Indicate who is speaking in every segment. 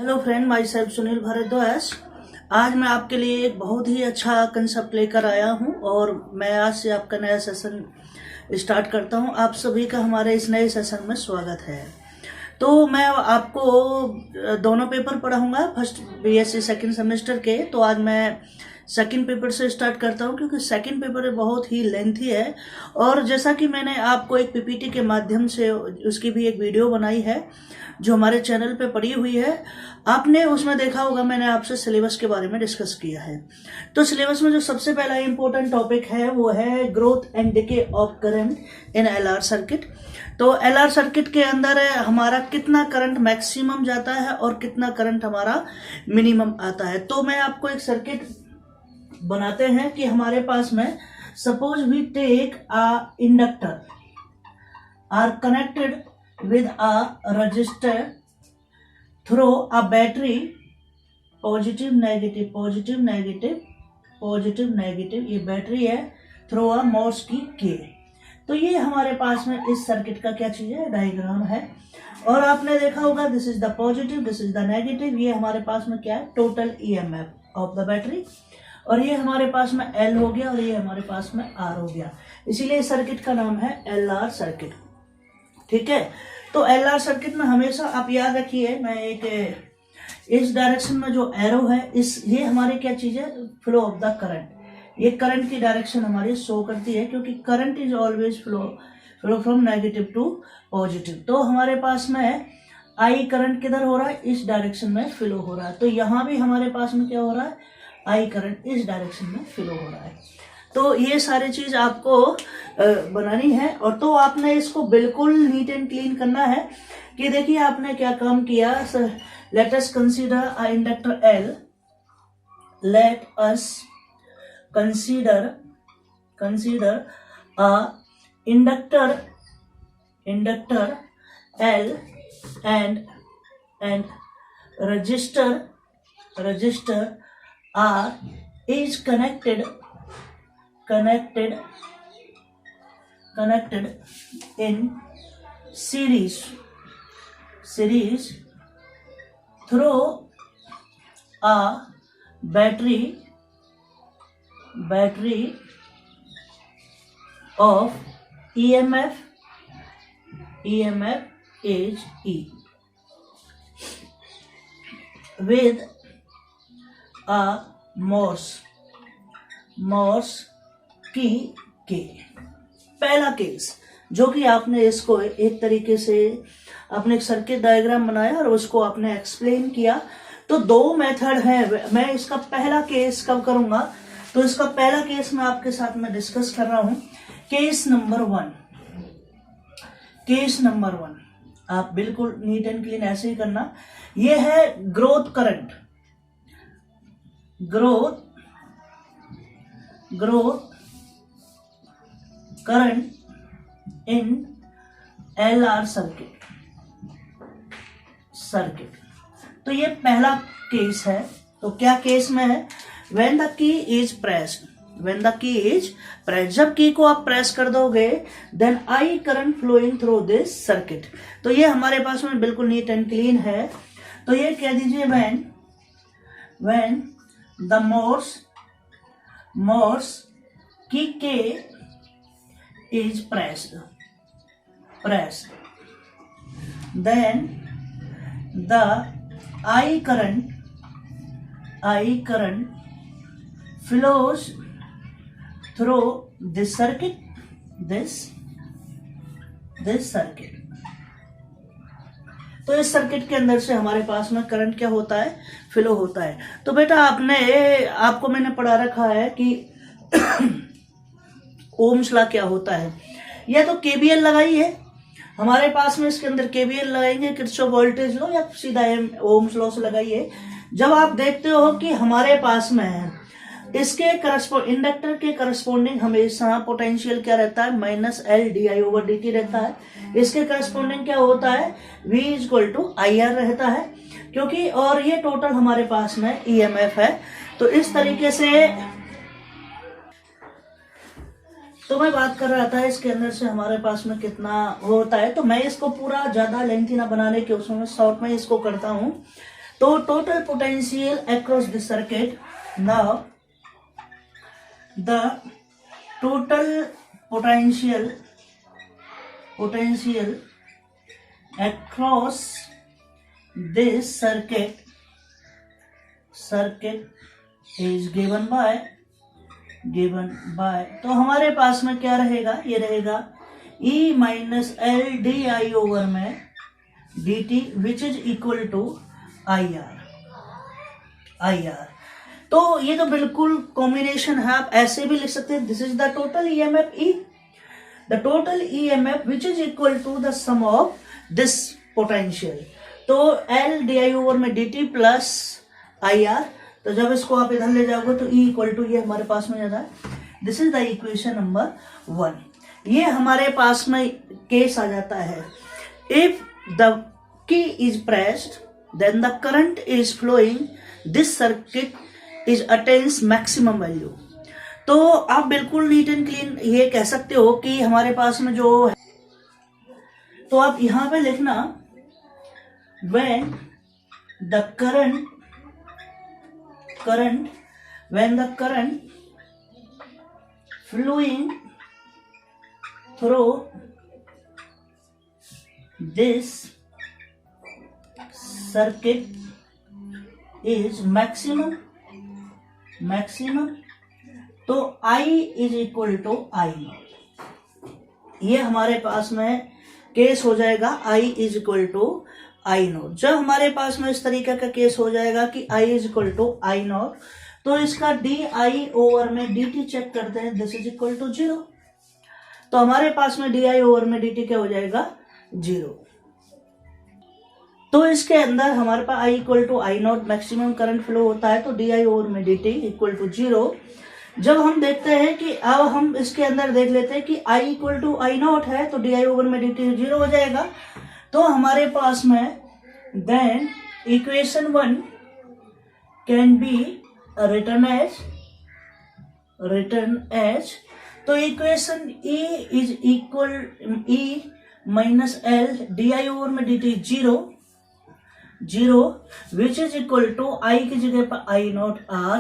Speaker 1: Hello friend, myself Sunil Bhardwaj. आज मैं आपके लिए एक बहुत ही अच्छा कंसेप्ट लेकर आया हूं और मैं आज से आपका नया सेशन स्टार्ट करता हूं। आप सभी का हमारे इस नए सेशन में स्वागत है। तो मैं आपको दोनों पेपर पढ़ाऊंगा, फर्स्ट बीएससी सेकंड सेमेस्टर के। तो आज मैं सेकंड पेपर से स्टार्ट करता हूं क्योंकि सेकंड पेपर बहुत ही लेंथी है और जैसा कि मैंने आपको एक पीपीटी के माध्यम से उसकी भी एक वीडियो बनाई है जो हमारे चैनल पे पड़ी हुई है। आपने उसमें देखा होगा, मैंने आपसे सिलेबस के बारे में डिस्कस किया है। तो सिलेबस में जो सबसे पहला इंपॉर्टेंट टॉपिक है वो है growth and decay of current in LR circuit. तो एलआर सर्किट के अंदर हमारा कितना करंट मैक्सिमम जाता है और कितना करंट हमारा मिनिमम आता है। तो मैं आपको एक सर्किट बनाते हैं कि हमारे पास में suppose we take a inductor are connected with a resistor through a battery, positive negative positive negative positive negative, ये बैटरी है, थ्रू अ मोर्स की के। तो ये हमारे पास में इस सर्किट का क्या चीज है, डायग्राम है। और आपने देखा होगा this is the positive, this is the negative. ये हमारे पास में क्या है, total EMF of the battery. और ये हमारे पास में एल हो गया और ये हमारे पास में आर हो गया, इसीलिए सर्किट का नाम है एलआर सर्किट। ठीक है। तो एलआर सर्किट में हमेशा आप याद रखिए, मैं एक इस डायरेक्शन में जो एरो है ये हमारी क्या चीज है, फ्लो ऑफ द करंट। ये करंट की डायरेक्शन हमारी शो करती है क्योंकि current is always flow from negative to positive. तो हमारे पास में आई करंट किधर हो रहा है, इस डायरेक्शन में फ्लो हो रहा है। तो यहां भी हमारे पास में क्या हो रहा है, आई करंट इस डायरेक्शन में फ्लो हो रहा है। तो ये सारी चीज आपको बनानी है। और तो आपने इसको बिल्कुल नीट एंड क्लीन करना है कि देखिए आपने क्या काम किया। Let us consider a inductor L, let us consider a inductor L and resistor R is connected in series through a battery of EMF is E with a Morse की के। पहला केस जो कि आपने इसको एक तरीके से अपने एक सर्किट डायग्राम बनाया और उसको आपने एक्सप्लेन किया। तो दो मेथड है। मैं इसका पहला केस कब करूंगा, तो इसका पहला केस मैं आपके साथ में डिस्कस कर रहा हूं। केस नंबर वन आप बिल्कुल नीट एंड क्लीन ऐसे ही करना। ये है growth current in LR circuit. तो ये पहला केस है। तो क्या केस में है, when the key is pressed, जब की को आप प्रेस कर दोगे then I current flowing through this circuit. तो ये हमारे पास में बिल्कुल नीट एंड क्लीन है। तो ये कह दीजिए व्हेन द मोर्स की के is pressed, then the I current flows through this circuit. तो इस सर्किट के अंदर से हमारे पास में करंट क्या होता है, फ्लो होता है। तो बेटा आपको मैंने पढ़ा रखा है कि ओम्स लॉ क्या होता है। या तो केबीएल लगाइए, हमारे पास में इसके अंदर केबीएल लगाएंगे, किरचॉफ वोल्टेज लॉ, या सीधा ओम्स लॉ से लगाइए। जब आप देखते हो कि हमारे पास में है इसके इंडक्टर के करस्पॉन्डिंग हमेशा पोटेंशियल क्या रहता है, -L/di/dt रहता है। इसके करस्पॉन्डिंग क्या होता है, V = IR रहता है, क्योंकि और ये टोटल हमारे पास में ईएमएफ है। तो इस तरीके से तो मैं बात कर रहा था इसके अंदर से हमारे पास में कितना होता है। तो मैं इसको पूरा ज्यादा लेंथी ना बनाने के उसमें शॉर्ट में इसको करता हूँ। तो total potential across the circuit, now the total potential across this circuit is given by तो हमारे पास में क्या रहेगा, ये रहेगा E माइनस एल डी आई ओवर में d t which is equal to I R. तो ये तो बिल्कुल कॉम्बिनेशन है, आप ऐसे भी लिख सकते हैं, this is the total EMF E, the total EMF which is equal to the sum of this potential. तो एल डी आई ओवर में डी टी प्लस आई आर, तो जब इसको आप इधर ले जाओगे तो ई इक्वल टू ये हमारे पास में जाता है। This is the equation number 1। ये हमारे पास में केस आ जाता है, if the key is pressed then the current is flowing, this circuit is attains maximum value. तो आप बिल्कुल नीट एंड क्लीन ये कह सकते हो कि हमारे पास में जो है, तो आप यहां पे लिखना when the current flowing through this circuit is maximum, तो I is equal to I naught. ये हमारे पास में केस हो जाएगा I is equal to I naught. जब हमारे पास में इस तरीके का केस हो जाएगा कि I is equal to I naught, तो इसका डी आई ओवर में डी टी चेक करते हैं, दिस इज इक्वल टू 0। तो हमारे पास में डी आई ओवर में डी टी क्या हो जाएगा, 0। तो इसके अंदर हमारे पास i equal to I not maximum current flow होता है, तो डी आई ओवर में डी टी इक्वल टू 0। जब हम देखते हैं कि अब हम इसके अंदर देख लेते हैं कि i equal to I not है, तो डी आई ओवर में डी टी 0 हो जाएगा। तो हमारे पास में then equation 1 can be return as, तो equation E is equal E minus L d I over में d t 0 which is equal to i की जगह पर आई नॉट आर,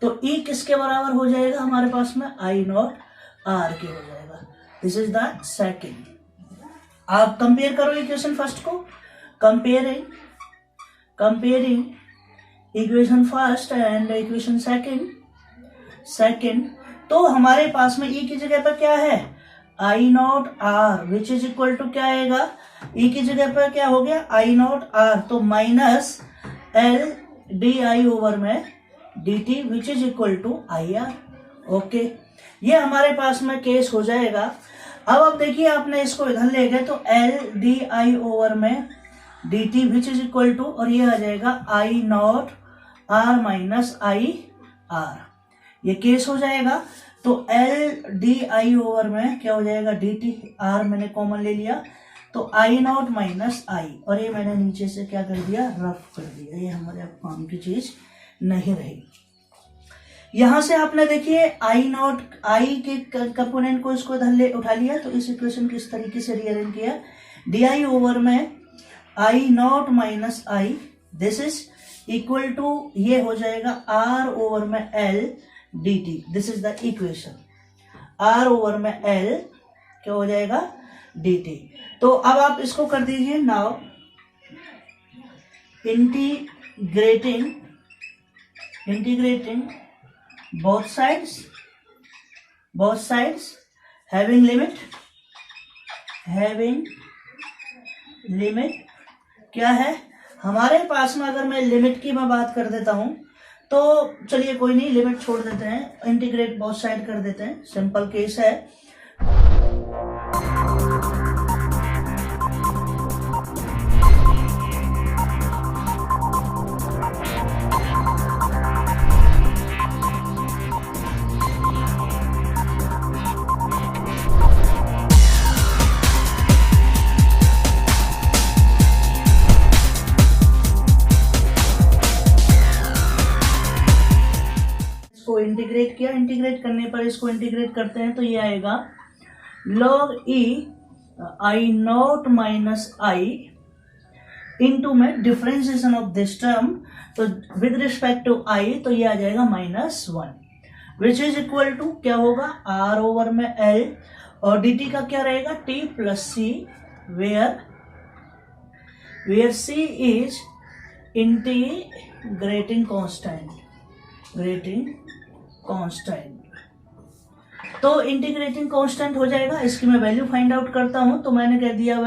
Speaker 1: तो ई किसके बराबर हो जाएगा हमारे पास में, आई नॉट आर के हो जाएगा। This is the second. आप कंपेयर करो इक्वेशन फर्स्ट को, comparing equation first and equation second, तो हमारे पास में ई की जगह पर क्या है, i not R which is equal to क्या आएगा, ई की जगह पर क्या हो गया, आई नॉट आर, तो माइनस एल डी आई ओवर में d t which is equal to I R. Okay, ये हमारे पास में केस हो जाएगा। अब देखिए आपने इसको इधर ले गए तो एल डी आई ओवर में d t which is equal to, और ये आ जाएगा i not R minus I R, ये केस हो जाएगा। तो एल डी आई ओवर में क्या हो जाएगा, डी टी, आर मैंने कॉमन ले लिया, तो आई नॉट माइनस आई, और ये मैंने नीचे से क्या कर दिया, रफ कर दिया, ये हमारे अब काम की चीज नहीं रही। यहां से आपने देखिए आई नॉट, आई के कंपोनेंट को इसको इधर उठा लिया, तो इस इक्वेशन को इस तरीके से रीअरेंज किया, डी आई ओवर में i not minus i, this is equal to, ये हो जाएगा आर ओवर में L d t, this is the equation, R over में एल क्या हो जाएगा, डी टी। तो अब आप इसको कर दीजिए, now integrating both sides having limit क्या है हमारे पास में, अगर मैं लिमिट की मैं बात कर देता हूं, तो चलिए कोई नहीं, लिमिट छोड़ देते हैं, इंटीग्रेट बोथ साइड कर देते हैं, सिंपल केस है। इंटीग्रेट किया, इंटीग्रेट करने पर इसको इंटीग्रेट करते हैं तो ये आएगा log e I not minus I into में डिफरेंशिएशन ऑफ दिस टर्म, तो विद रिस्पेक्ट टू आई तो ये आ जाएगा -1 विच इज इक्वल टू क्या होगा r ओवर में l और dt का क्या रहेगा t plus c where c is integrating constant. तो इंटीग्रेटिंग कांस्टेंट हो जाएगा, इसकी मैं वैल्यू फाइंड आउट करता हूं। तो मैंने कह दिया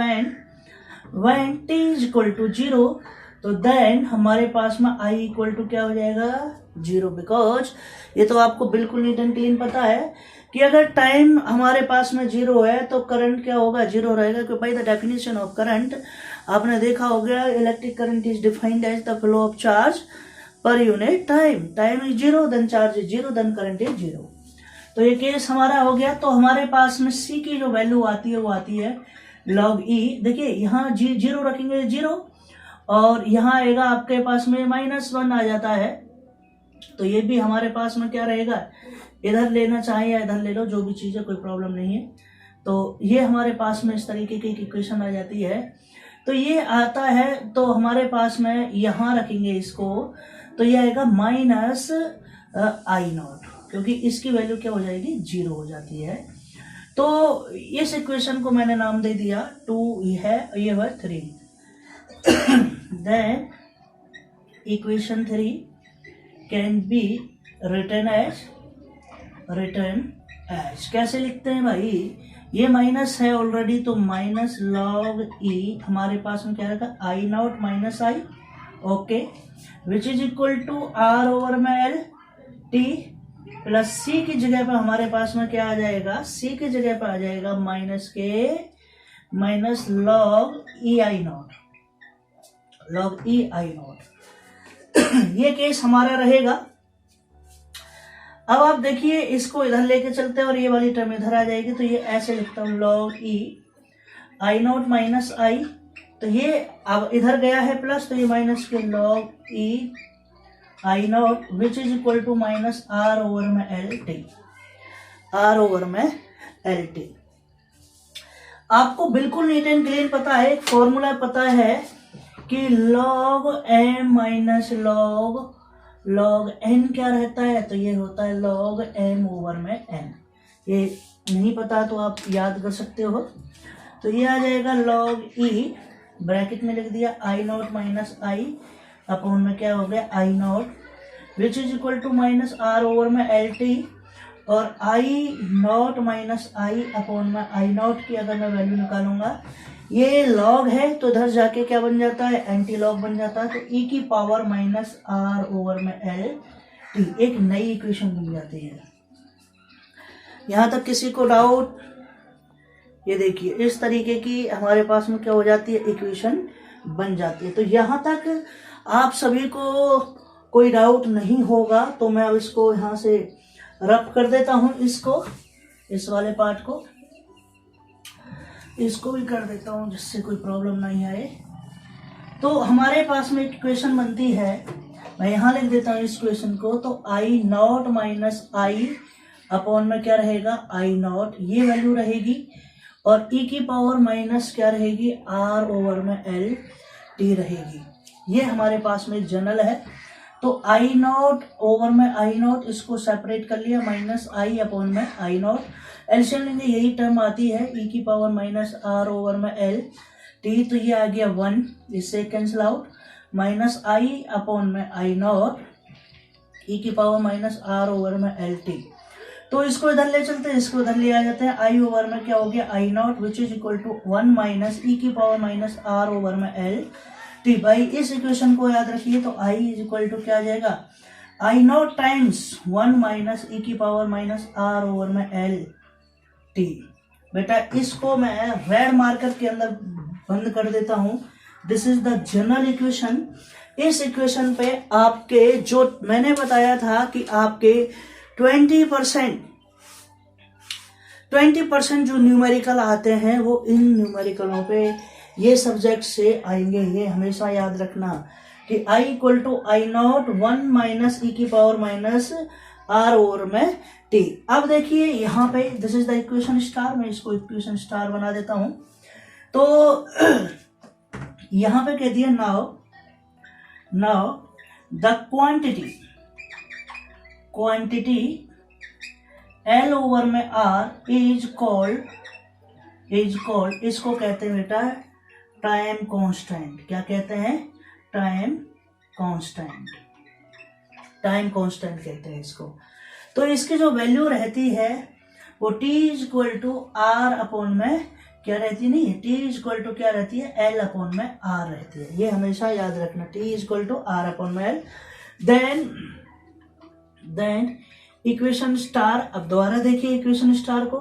Speaker 1: when t is equal to 0 तो देन हमारे पास में i इक्वल टू क्या हो जाएगा 0, बिकॉज ये तो आपको बिल्कुल नीट एंड क्लीन पता है कि अगर टाइम हमारे पास में 0 है तो करंट क्या होगा 0 रहेगा। क्योंकि by the definition of current आपने देखा हो गया electric current is defined as the flow of charge per unit time is 0 then charge is 0 then current is 0। तो ये केस हमारा हो गया। तो हमारे पास में c की जो वैल्यू आती है वो आती है log e। देखिए यहाँ 0 रखेंगे 0 और यहाँ आएगा आपके पास में -1 आ जाता है। तो ये भी हमारे पास में क्या रहेगा, इधर लेना चाहे या इधर ले लो, जो भी चीज़ है कोई प्रॉब्लम नहीं है। तो ये हमारे पास में इस तरीके की इक्वेशन आ जाती है। तो ये आता है तो हमारे पास में यहाँ रखेंगे इसको, तो ये आएगा -I0 क्योंकि इसकी वैल्यू क्या हो जाएगी 0 हो जाती है। तो इस इक्वेशन को मैंने नाम दे दिया 2 है, ये हुआ 3। Then equation 3 can be return as कैसे लिखते हैं भाई, ये माइनस है ऑलरेडी तो माइनस log e हमारे पास में क्या रहेगा I0 - I, okay, which is equal to r over में l t प्लस c की जगह पर हमारे पास में क्या आ जाएगा, c की जगह पर आ जाएगा माइनस log ei0 ये केस हमारा रहेगा। अब आप देखिए इसको इधर लेके चलते हैं और ये वाली टर्म इधर आ जाएगी। तो ये ऐसे लिखता हूं log e I0 - I, तो ये अब इधर गया है प्लस, तो ये माइनस के log e I0 which is equal to -r over में LT। आपको बिल्कुल नीट एंड क्लीन पता है, एक फॉर्मूला पता है कि log m minus log n क्या रहता है, तो ये होता है log m ओवर में n। ये नहीं पता तो आप याद कर सकते हो। तो ये आ जाएगा log e ब्रैकेट में लिख दिया I0 - I अपॉन में क्या हो गया I0 which is equal to -r over में LT, और I0 - I अपॉन में I0 की अगर मैं वैल्यू निकालूंगा, ये लॉग है तो इधर जाके क्या बन जाता है एंटी लॉग बन जाता है। तो e की पावर -r ओवर में LT एक नई इक्वेशन बन जाती है। यहां तक किसी को डाउट? ये देखिए इस तरीके की हमारे पास में क्या हो जाती है इक्वेशन बन जाती है। तो यहां तक आप सभी को कोई डाउट नहीं होगा। तो मैं अब इसको यहां से रफ कर देता हूं, इसको इस वाले पार्ट को इसको भी कर देता हूं जिससे कोई प्रॉब्लम नहीं आए। तो हमारे पास में एक इक्वेशन बनती है, मैं यहां लिख देता हूं इस इक्वेशन को। तो I0 - I अपॉन में क्या रहेगा I0, ये वैल्यू रहेगी, और e की पावर माइनस क्या रहेगी r ओवर में LT रहेगी। ये हमारे पास में जनरल है। तो I0 ओवर में I0 इसको सेपरेट कर लिया -I अपॉन में I0, एलसीएम लेंगे यही टर्म आती है e की पावर -r ओवर में LT। तो ये आ गया 1, इससे कैंसिल आउट, -I अपॉन में I0 e की पावर -r ओवर में LT। तो इसको इधर ले चलते हैं, इसको इधर ले आ जाते हैं। I ओवर में क्या हो गया I0 which is equal to 1 - e की पावर -r ओवर में LT। भाई इस इक्वेशन को याद रखिए। तो I इज इक्वल टू क्या आ जाएगा I0 टाइम्स 1 - e की पावर -r ओवर में LT। बेटा इसको मैं रेड मार्कर के अंदर बंद कर देता हूं। This is the general equation. इस इक्वेशन पे आपके जो मैंने बताया था कि आपके 20% जो न्यूमेरिकल आते हैं वो इन न्यूमेरिकलों पे ये सब्जेक्ट से आएंगे। ये हमेशा याद रखना कि I equal to I0 1 - e की पावर -r ओवर में t। अब देखिए यहाँ पे this is the equation star, मैं इसको इक्वेशन स्टार बना देता हूं। तो यहां पे कह दिया now the quantity L over में R इज कॉल्ड इसको कहते हैं बेटा टाइम कांस्टेंट। क्या कहते हैं? टाइम कांस्टेंट कहते हैं इसको। तो इसकी जो वैल्यू रहती है वो T is equal to R upon में क्या रहती नहीं है, T इज इक्वल टू क्या रहती है, L अपॉन में R रहती है। ये हमेशा याद रखना, T is equal to R upon में L। देन इक्वेशन स्टार, अब दोबारा देखिए इक्वेशन स्टार को,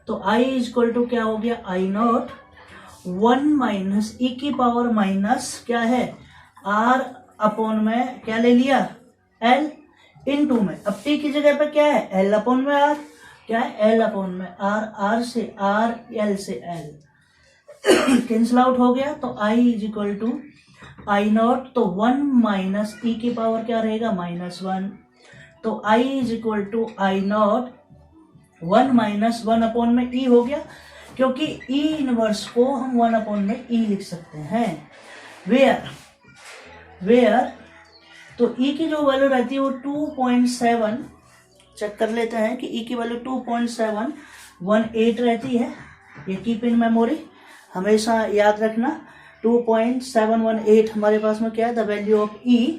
Speaker 1: तो I इज इक्वल टू क्या हो गया, I नॉट 1 माइनस e की पावर माइनस क्या है R अपॉन में क्या ले लिया L इनटू में, अब T की जगह पे क्या है L अपॉन में R, क्या है L अपॉन में R से R, L से L कैंसिल आउट हो गया, तो I is equal to I naught, तो 1 माइनस e की पावर क्या रहेगा -1, तो I is equal to I naught 1 minus 1 upon में E हो गया, क्योंकि E इनवर्स को हम 1 अपॉन में E लिख सकते हैं। वेयर तो E की जो वैल्यू रहती है वो 2.7, चेक कर लेते हैं कि E की वैल्यू 2.718 रहती है। ये कीप इन मेमोरी, हमेशा याद रखना 2.718 हमारे पास में क्या है, द वैल्यू ऑफ E।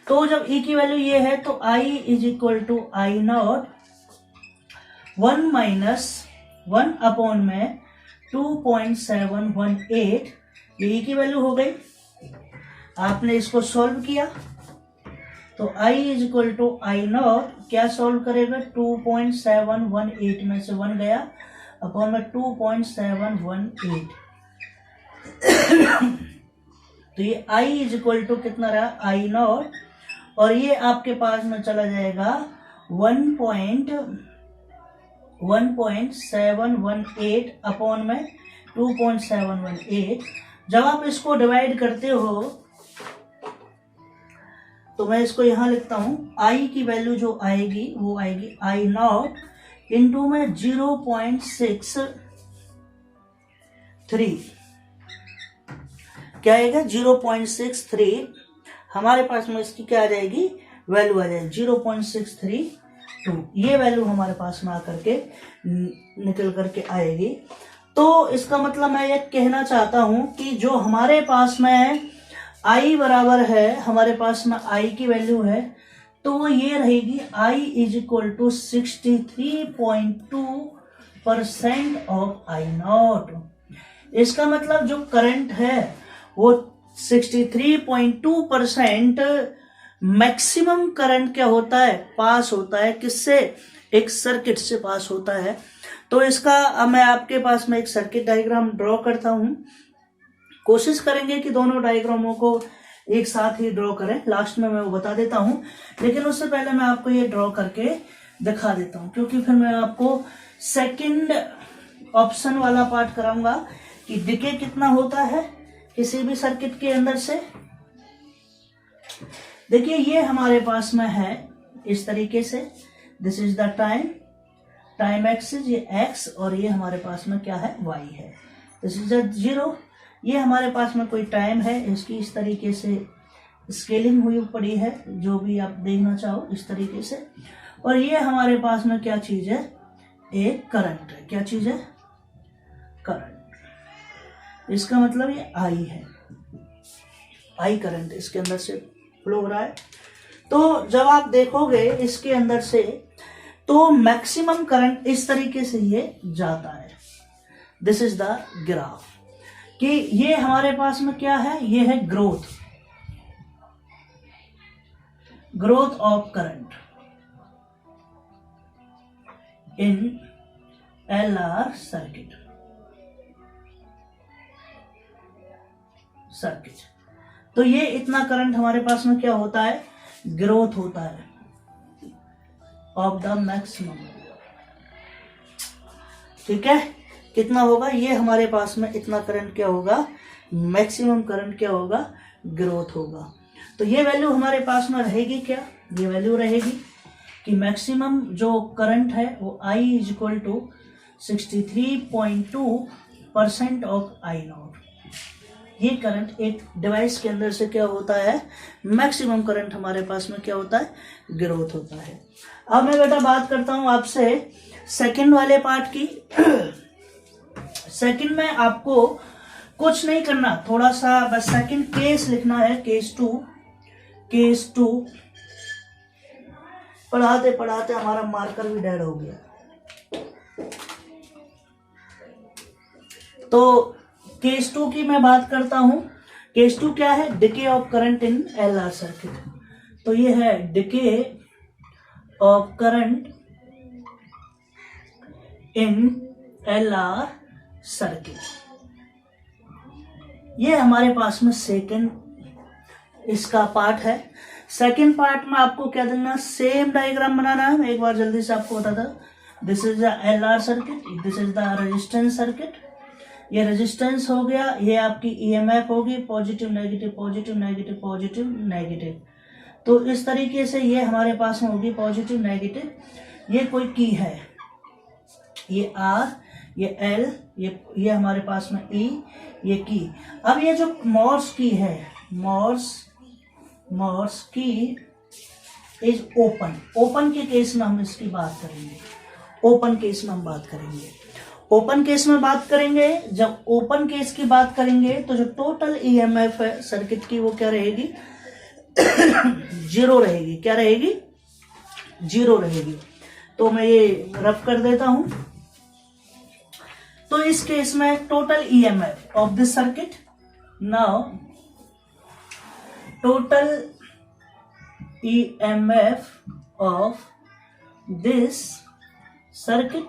Speaker 1: तो जब E की वैल्यू ये है तो I is equal to I naught 1 minus 1 upon में 2.718, ये E की वैल्यू हो गई। आपने इसको सॉल्व किया तो I is equal to I naught क्या सॉल्व करेगा, 2.718 में से 1 गया अपॉन में 2.718 तो ये I इज इक्वल टू कितना रहा, I नॉट, और ये आपके पास में चला जाएगा 1.718 अपॉन में 2.718। जब आप इसको डिवाइड करते हो तो मैं इसको यहां लिखता हूं, I की वैल्यू जो आएगी वो आएगी I नॉट इंटू में 0.63, क्या आएगा 0.632, हमारे पास में इसकी क्या आ जाएगी वैल्यू आ जाएगी 0.632, ये वैल्यू हमारे पास में आकर के निकल करके आएगी। तो इसका मतलब मैं ये कहना चाहता हूं कि जो हमारे पास में I बराबर है, हमारे पास में I की वैल्यू है तो वो ये रहेगी I is equal to 63.2% of I naught. इसका मतलब जो करंट है वो 63.2% मैक्सिमम करंट क्या होता है, पास होता है, किससे, एक सर्किट से पास होता है। तो इसका अब मैं आपके पास में एक सर्किट डायग्राम ड्रॉ करता हूं, कोशिश करेंगे कि दोनों डायग्रामों को एक साथ ही ड्रॉ करें, लास्ट में मैं वो बता देता हूं, लेकिन उससे पहले मैं आपको ये ड्रॉ करके दिखा देता हूं, क्योंकि फिर मैं आपको सेकंड ऑप्शन वाला पार्ट कराऊंगा कि डिके कितना होता है किसी भी सर्किट के अंदर से। देखिए ये हमारे पास में है इस तरीके से, this is the time axis, ये x, और ये हमारे पास में क्या है y है, दिस इज द 0, ये हमारे पास में कोई टाइम है, इसकी इस तरीके से स्केलिंग हुई पड़ी है, जो भी आप देखना चाहो इस तरीके से, और ये हमारे पास में क्या चीज है, एक करंट है, क्या चीज है, करंट। इसका मतलब ये I है, I करंट इसके अंदर से फ्लो हो रहा है। तो जब आप देखोगे इसके अंदर से तो मैक्सिमम करंट इस तरीके से ये जाता है, दिस इज द ग्राफ, कि ये हमारे पास में क्या है, ये है growth of current in LR circuit. तो ये इतना करंट हमारे पास में क्या होता है, ग्रोथ होता है ऑफ द मैक्सिमम, ठीक है। कितना होगा, ये हमारे पास में इतना करंट क्या होगा, मैक्सिमम करंट क्या होगा, ग्रोथ होगा। तो ये वैल्यू हमारे पास में रहेगी क्या, ये वैल्यू रहेगी कि मैक्सिमम जो करंट है वो I is equal to 63.2% of I naught. ये करंट एक डिवाइस के अंदर से क्या होता है, मैक्सिमम करंट हमारे पास में क्या होता है, ग्रोथ होता है। अब मैं बेटा बात करता हूं आपसे सेकंड वाले पार्ट की। सेकंड में आपको कुछ नहीं करना, थोड़ा सा बस सेकंड केस लिखना है, केस टू। पढ़ाते पढ़ाते हमारा मार्कर भी डेड हो गया। तो केस 2 की मैं बात करता हूं। केस 2 क्या है, decay of current in LR circuit. तो ये है decay of current in LR circuit. ये हमारे पास में सेकंड इसका पार्ट है। सेकंड पार्ट में आपको क्या देना, सेम डायग्राम बनाना है। मैं एक बार जल्दी से आपको बताता, this is the LR circuit, this is the resistance circuit. ये रेजिस्टेंस हो गया, ये आपकी ईएमएफ होगी, positive negative positive negative positive negative. तो इस तरीके से ये हमारे पास में होगी पॉजिटिव नेगेटिव। ये कोई की है, ये आर, ये एल, ये हमारे पास में ई, ये की। अब ये जो मॉर्स की है, मॉर्स की इज ओपन के केस में हम इसकी बात करेंगे। ओपन केस में हम बात करेंगे। ओपन केस में बात करेंगे, जब ओपन केस की बात करेंगे तो जो टोटल ईएमएफ है सर्किट की वो क्या रहेगी, जीरो रहेगी। क्या रहेगी, जीरो रहेगी। तो मैं ये रफ कर देता हूं। तो इस केस में total EMF of this circuit, now total EMF of this circuit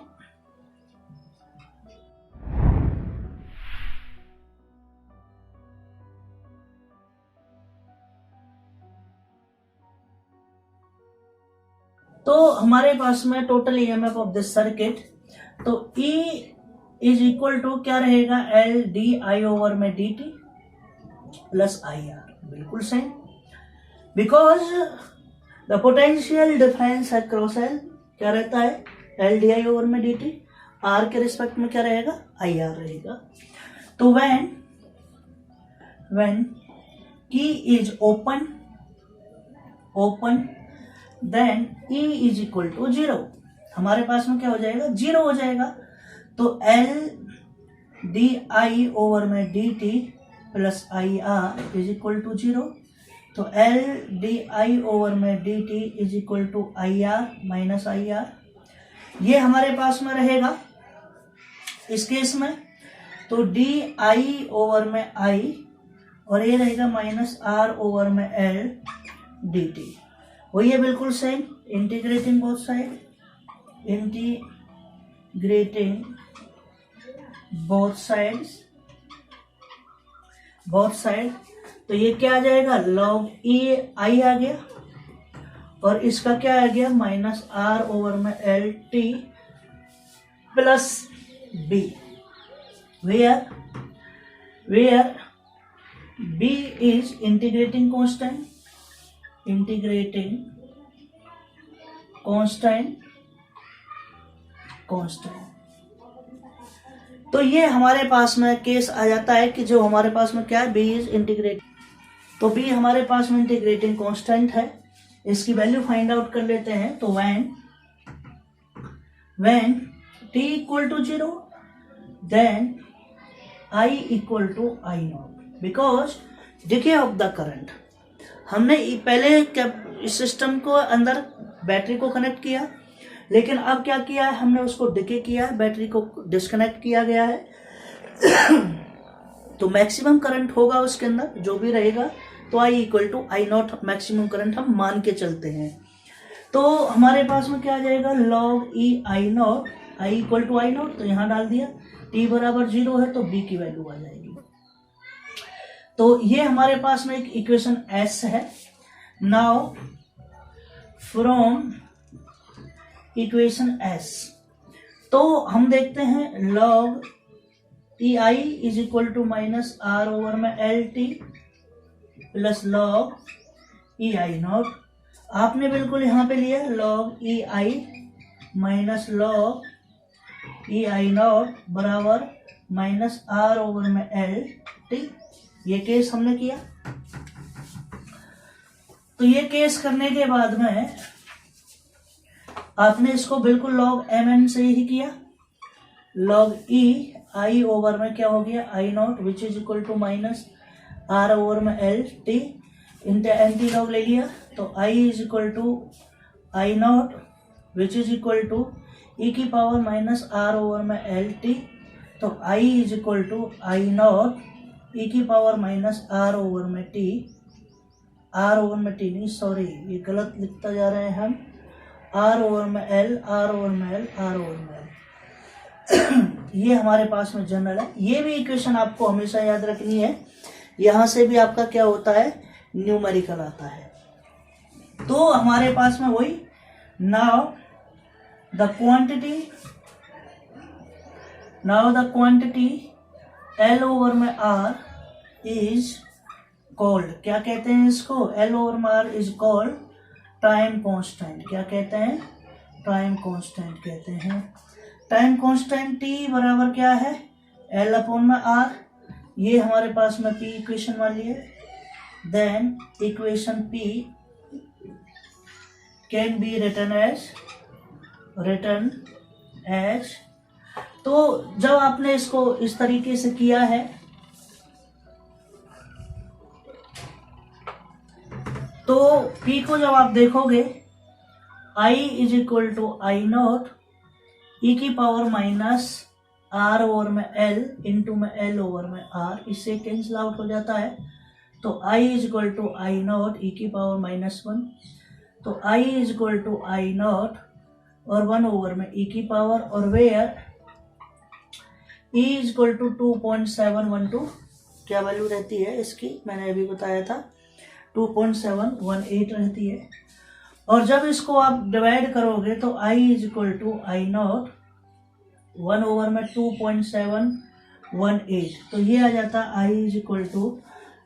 Speaker 1: तो हमारे पास में total EMF of this circuit, तो E इज इक्वल टू क्या रहेगा, एल डी आई ओवर में डी टी प्लस आई आर। बिल्कुल same, because the potential difference across L क्या रहता है, एल डी आई ओवर में डी टी। आर के रिस्पेक्ट में क्या रहेगा, आई आर रहेगा। तो when key is open then E is equal to 0। हमारे पास में क्या हो जाएगा, 0 हो जाएगा। तो L डी आई ओवर में d t plus I R is equal to 0। तो L डी आई ओवर में d t is equal to I R minus I R. ये हमारे पास में रहेगा इस केस में। तो डी आई ओवर में आई और ये रहेगा माइनस आर ओवर में एल डी टी। वही है बिल्कुल same, integrating both side, integrating both side. तो ये क्या आ जाएगा, लॉग ई आई आ गया और इसका क्या आ गया, माइनस आर ओवर में L t plus b, where b is integrating constant। तो ये हमारे पास में केस आ जाता है कि जो हमारे पास में क्या है, b इज इंटीग्रेट। तो b हमारे पास में इंटीग्रेटिंग कांस्टेंट है। इसकी वैल्यू फाइंड आउट कर लेते हैं। तो when t equal to 0 then I equal to I naught, because decay of the current. हमने पहले इस सिस्टम को अंदर बैटरी को कनेक्ट किया, लेकिन अब क्या किया है, हमने उसको डिके किया है, बैटरी को डिस्कनेक्ट किया गया है। तो मैक्सिमम करंट होगा उसके अंदर जो भी रहेगा, तो i equal to I not maximum current हम मान के चलते हैं। तो हमारे पास में क्या आ जाएगा, log e I naught, I equal to I naught. तो यहां डाल दिया, टी बराबर 0 है तो बी की वैल्यू आ जाएगी। तो ये हमारे पास में एक इक्वेशन एस है। नाउ फ्रॉम इक्वेशन एस तो हम देखते हैं log e i is equal to minus R over में L t plus log e I not. आपने बिल्कुल यहां पे लिया log e i minus log e I not बराबर माइनस आर ओवर में एल टी। ये केस हमने किया। तो ये केस करने के बाद में आपने इसको बिल्कुल लॉग mn से ही किया। लॉग e आई ओवर में क्या हो गया i not which is equal to minus R over में L t into antilog ले लिया। तो i is equal to I not which is equal to e की पावर माइनस आर ओवर में एल टी। तो i is equal to I not e की power minus R over में t, R over में t नहीं sorry ये गलत लिखता जा रहे हैं हम, आर ओवर में एल, आर ओवर में एल, आर ओवर में एल। ये हमारे पास में जनरल है। ये भी इक्वेशन आपको हमेशा याद रखनी है। यहाँ से भी आपका क्या होता है न्यूमेरिकल आता है। तो हमारे पास में वही now the quantity L over में आर इज कॉल्ड, क्या कहते हैं इसको, एल ओवर में R is called time constant. क्या कहते हैं टाइम कांस्टेंट कहते हैं। टाइम कांस्टेंट टी बराबर क्या है एल अपॉन में आर। ये हमारे पास में पी इक्वेशन वाली है। Then equation P can be written as तो जब आपने इसको इस तरीके से किया है तो P को जब आप देखोगे I is equal to I not e की पावर माइनस आर ओवर में एल इंटू में एल ओवर में आर, इससे कैंसिल आउट हो जाता है। तो I is equal to I not e की पावर माइनस वन। तो I is equal to I not और वन ओवर में ई की पावर और where E is equal to 2.712 क्या वैल्यू रहती है इसकी मैंने अभी बताया था 2.718 रहती है। और जब इसको आप डिवाइड करोगे तो I is equal to I naught one over में 2.718 तो ये आ जाता I is equal to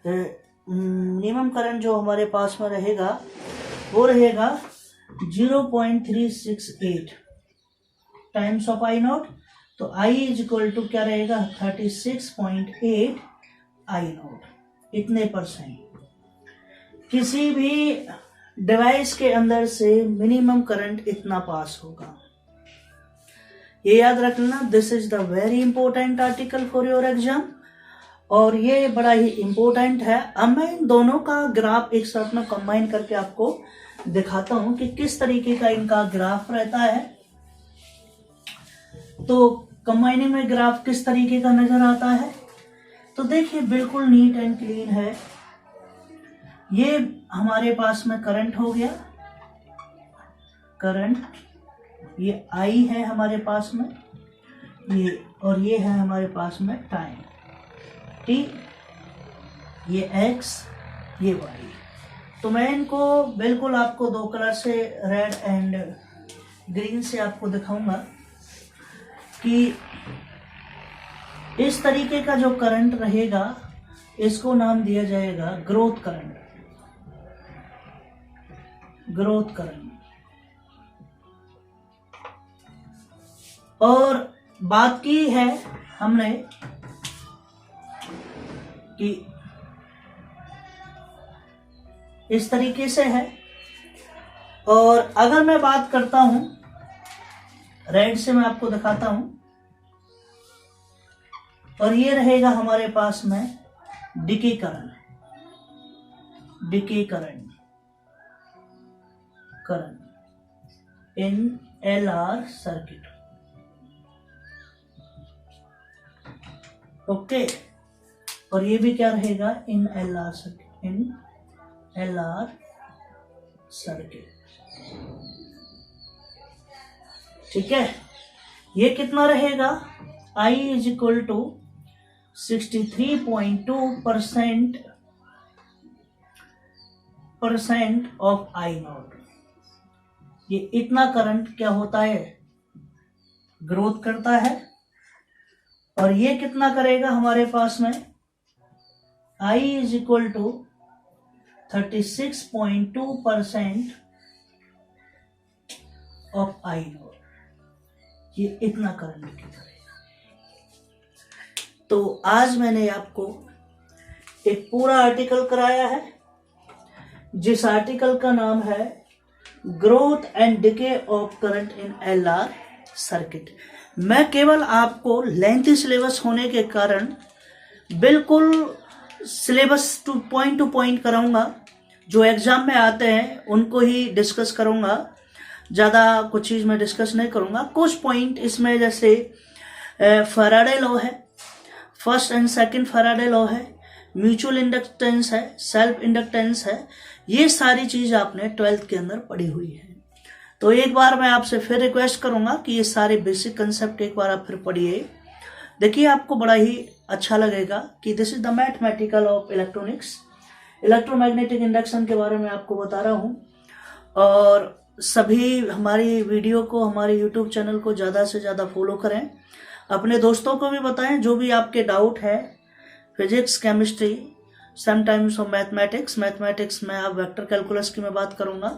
Speaker 1: minimum current जो हमारे पास में रहेगा वो रहेगा 0.368 टाइम्स ऑफ आई नॉट। तो I इज इक्वल टू क्या रहेगा 36.8 आई नॉट, इतने परसेंट। किसी भी डिवाइस के अंदर से मिनिमम करंट इतना पास होगा। ये याद रखना, this is the very important article for your exam और ये बड़ा ही इंपॉर्टेंट है। अब मैं इन दोनों का ग्राफ एक साथ में कंबाइन करके आपको दिखाता हूं कि किस तरीके का इनका ग्राफ रहता है। तो कंबाइनिंग में ग्राफ किस तरीके का नजर आता है तो देखिए बिल्कुल नीट एंड क्लीन है। ये हमारे पास में करंट हो गया, करंट ये आई है हमारे पास में ये, और ये है हमारे पास में टाइम टी, ये एक्स ये वाई। तो मैं इनको बिल्कुल आपको दो कलर से रेड एंड ग्रीन से आपको दिखाऊंगा कि इस तरीके का जो करंट रहेगा इसको नाम दिया जाएगा ग्रोथ करंट, ग्रोथ करंट। और बात की है हमने कि इस तरीके से है। और अगर मैं बात करता हूं रेड से मैं आपको दिखाता हूं और ये रहेगा हमारे पास में decay current, decay current in LR circuit. Okay, और ये भी क्या रहेगा in LR circuit, in LR circuit. ठीक है, ये कितना रहेगा I is equal to 63.2% of I naught. ये इतना करंट क्या होता है ग्रोथ करता है। और ये कितना करेगा हमारे पास में I is equal to 36.2% of I naught, ये इतना करंट की करेगा। तो आज मैंने आपको एक पूरा आर्टिकल कराया है, जिस आर्टिकल का नाम है growth and decay of current in LR circuit. मैं केवल आपको लेंथी सिलेबस होने के कारण बिल्कुल सिलेबस टू पॉइंट कराऊंगा। जो एग्जाम में आते हैं उनको ही डिस्कस करूंगा, ज़्यादा कुछ चीज़ में डिस्कस नहीं करूंगा। कुछ पॉइंट इसमें जैसे फैराडे लॉ है, first and second Faraday law है, म्यूचुअल इंडक्टेंस है, सेल्फ इंडक्टेंस है, ये सारी चीज़ आपने 12th के अंदर पढ़ी हुई है। तो एक बार मैं आपसे फिर रिक्वेस्ट करूंगा कि ये सारे बेसिक कंसेप्ट एक बार आप फिर पढ़िए। देखिए आपको बड़ा ही अच्छा लगेगा कि this is the mathematical of electronics. Electromagnetic induction के बारे में आपको बता रहा हूँ। और सभी हमारी वीडियो को, हमारे यूट्यूब चैनल को ज़्यादा से ज़्यादा फॉलो करें, अपने दोस्तों को भी बताएं। जो भी आपके डाउट है physics, chemistry, sometimes of mathematics में आप वेक्टर कैलकुलस की मैं बात करूँगा,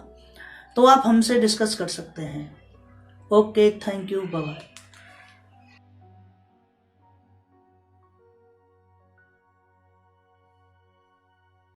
Speaker 1: तो आप हमसे डिस्कस कर सकते हैं। Okay, thank you, bye bye.